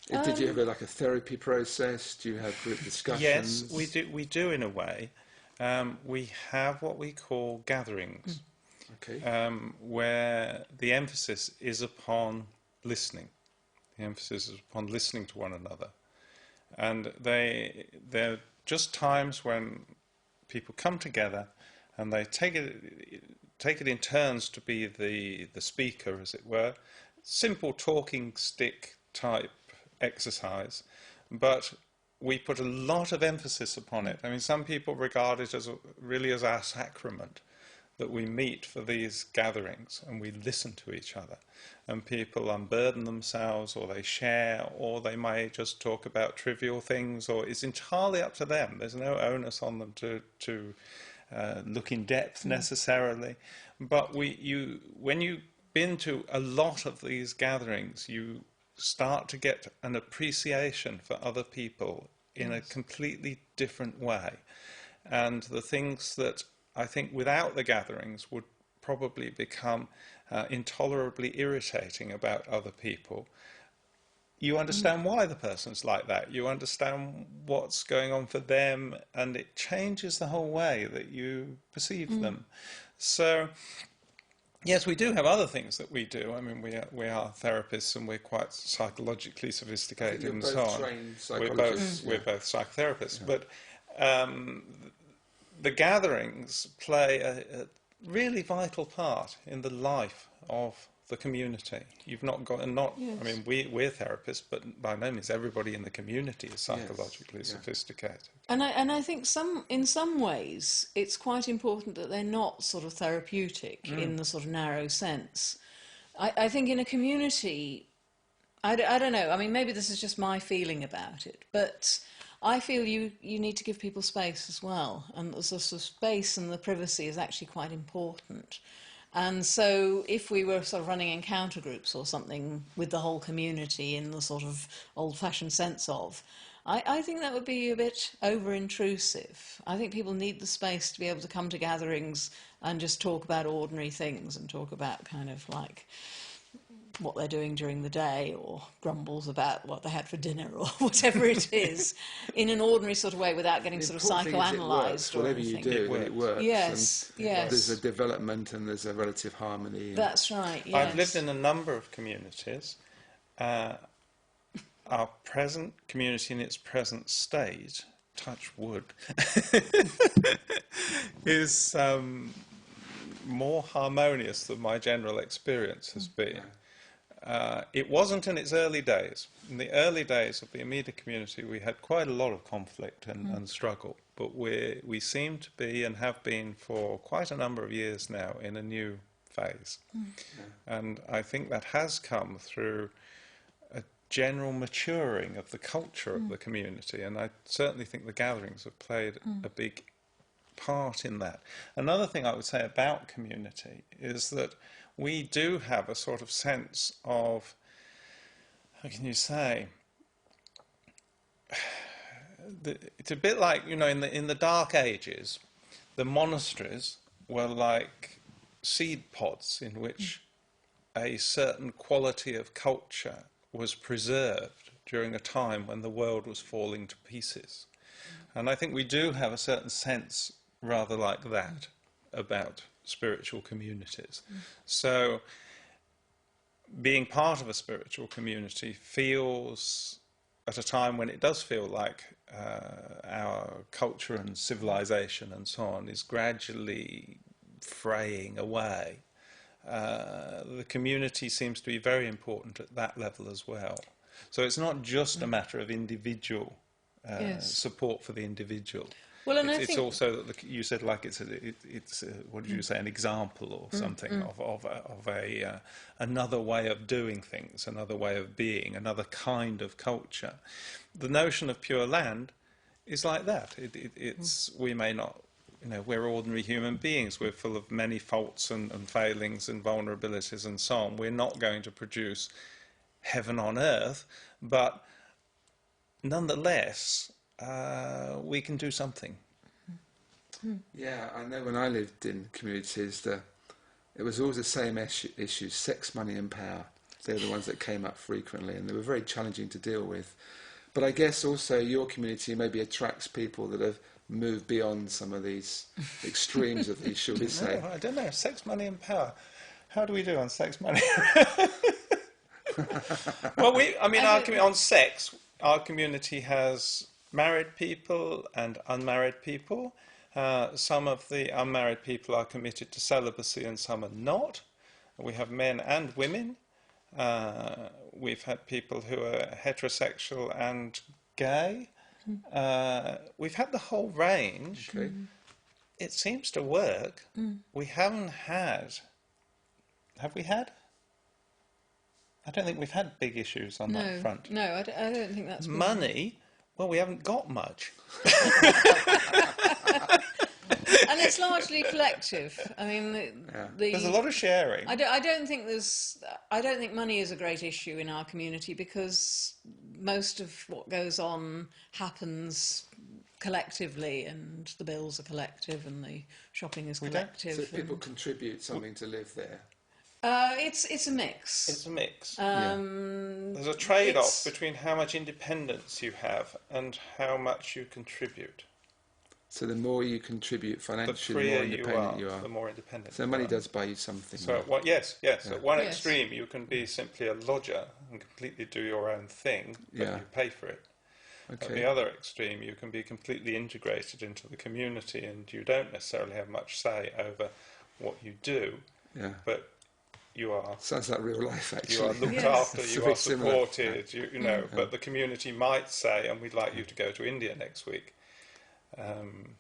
Did you have a therapy process? Do you have group discussions? Yes, we do. We do in a way. We have what we call gatherings, Okay. where the emphasis is upon listening. The emphasis is upon listening to one another, and they're just times when people come together and they take it in turns to be the speaker, as it were. Simple talking stick type exercise, but we put a lot of emphasis upon it. I mean, some people regard it as really as our sacrament, that we meet for these gatherings and we listen to each other, and people unburden themselves, or they share, or they may just talk about trivial things, or it's entirely up to them. There's no onus on them to look in depth necessarily, but when you've been to a lot of these gatherings, you start to get an appreciation for other people in a completely different way, and the things that I think without the gatherings would probably become intolerably irritating about other people. You understand why the person's like that. You understand what's going on for them, and it changes the whole way that you perceive them. So, yes, we do have other things that we do. I mean, we are therapists, and we're quite psychologically sophisticated and so on. Trained psychologists. We're both psychotherapists, but the gatherings play a really vital part in the life of the community. You've not got, Yes. I mean, we're therapists, but by no means everybody in the community is psychologically sophisticated. And I think in some ways it's quite important that they're not sort of therapeutic in the sort of narrow sense. I think in a community, I don't know, I mean, maybe this is just my feeling about it, but I feel you need to give people space as well, and the sort of space and the privacy is actually quite important. And so if we were sort of running encounter groups or something with the whole community in the sort of old-fashioned sense of, I think that would be a bit over-intrusive. I think people need the space to be able to come to gatherings and just talk about ordinary things and talk about kind of like what they're doing during the day, or grumbles about what they had for dinner, or whatever it is, in an ordinary sort of way, without getting sort of psychoanalysed or whatever anything. you do, it works. Yes, and yes. There's a development and there's a relative harmony. That's right, yes. I've lived in a number of communities. Our present community in its present state, touch wood, is more harmonious than my general experience has been. It wasn't in its early days. In the early days of the Amida community, we had quite a lot of conflict and struggle, but we seem to be, and have been for quite a number of years now, in a new phase. And I think that has come through a general maturing of the culture of the community, and I certainly think the gatherings have played a big part in that. Another thing I would say about community is that we do have a sort of sense of, how can you say, it's a bit like, you know, in the Dark Ages, the monasteries were like seed pods in which a certain quality of culture was preserved during a time when the world was falling to pieces. And I think we do have a certain sense rather like that about spiritual communities. So being part of a spiritual community feels, at a time when it does feel like our culture and civilization and so on is gradually fraying away, the community seems to be very important at that level as well. So it's not just a matter of individual support for the individual. Well, and it's also that you said, like, it's what did you say, an example or something of another way of doing things, another way of being, another kind of culture. The notion of Pure Land is like that. It's we may not, you know, we're ordinary human beings. We're full of many faults and failings and vulnerabilities and so on. We're not going to produce heaven on earth, but nonetheless, we can do something. Yeah, I know when I lived in communities, it was always the same issues: sex, money and power. They're the ones that came up frequently, and they were very challenging to deal with. But I guess also your community maybe attracts people that have moved beyond some of these extremes of these, shall we say. No, I don't know. Sex, money and power. How do we do on sex, money? Well, on sex, our community has married people and unmarried people. Some of the unmarried people are committed to celibacy and some are not. We have men and women. We've had people who are heterosexual and gay. We've had the whole range. Okay. It seems to work. We haven't had... Have we had? I don't think we've had big issues on that front. No, I don't think that's... Money? Well, we haven't got much. And it's largely collective. I mean, There's a lot of sharing. I don't think money is a great issue in our community because most of what goes on happens collectively, and the bills are collective, and the shopping is collective. So people contribute something to live there. It's a mix. It's a mix. Yeah. There's a trade-off between how much independence you have and how much you contribute. So the more you contribute The financially, the more freer independent you are. the more independent. So money does buy you something. So yes. At one extreme, you can be simply a lodger and completely do your own thing, but you pay for it. Okay. At the other extreme, you can be completely integrated into the community, and you don't necessarily have much say over what you do. Yeah. But you are... Sounds like real life, actually. You are looked Yes. after, It's you very are similar. supported, you know, but the community might say, and we'd like you to go to India next week. And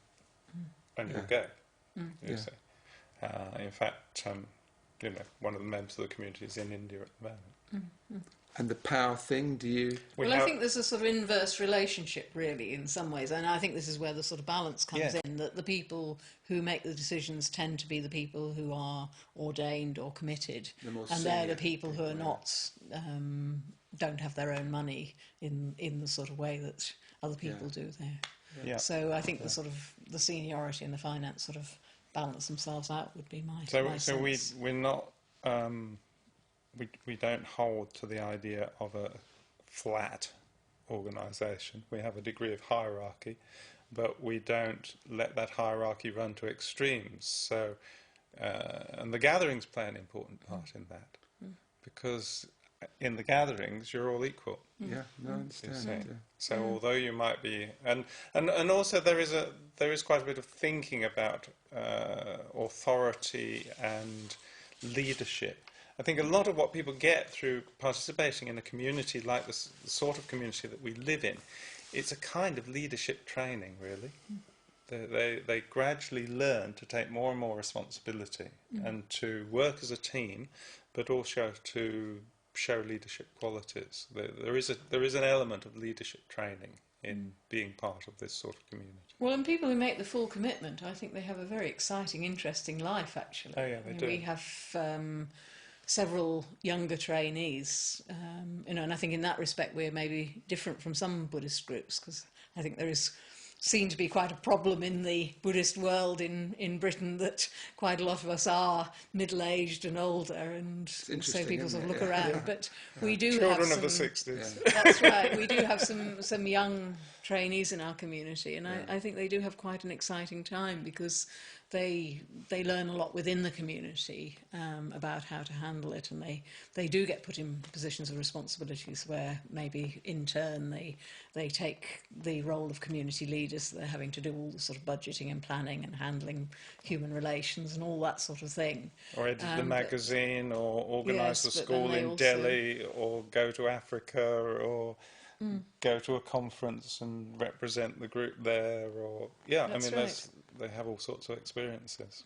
you'll go, you see. In fact, one of the members of the community is in India at the moment. And the power thing, do you... I think there's a sort of inverse relationship, really, in some ways, and I think this is where the sort of balance comes in, that the people who make the decisions tend to be the people who are ordained or committed, and they're the people who are not, don't have their own money in the sort of way that other people do there. Yeah. So I think the sort of the seniority and the finance sort of balance themselves out would be my sense. So we're not... We don't hold to the idea of a flat organisation. We have a degree of hierarchy, but we don't let that hierarchy run to extremes. So, and the gatherings play an important part in that, because in the gatherings you're all equal. Yeah, no, I understand. Yeah. So although you might be, and also there is quite a bit of thinking about authority and leadership. I think a lot of what people get through participating in a community like the sort of community that we live in, it's a kind of leadership training, really. They gradually learn to take more and more responsibility and to work as a team, but also to show leadership qualities. There is an element of leadership training in being part of this sort of community. Well, and people who make the full commitment, I think they have a very exciting, interesting life, actually. Oh yeah, they do. We have several younger trainees, and I think in that respect we're maybe different from some Buddhist groups, because I think there is seen to be quite a problem in the Buddhist world in Britain that quite a lot of us are middle-aged and older, and so people sort of look around. But we do Children have some, of the 60s. That's right. We do have some young trainees in our community, and I think they do have quite an exciting time because they learn a lot within the community about how to handle it, and they do get put in positions of responsibilities where maybe in turn they take the role of community leaders. They're having to do all the sort of budgeting and planning and handling human relations and all that sort of thing. Or edit the magazine, or organise the school in also... Delhi, or go to Africa, or go to a conference and represent the group there, or they have all sorts of experiences.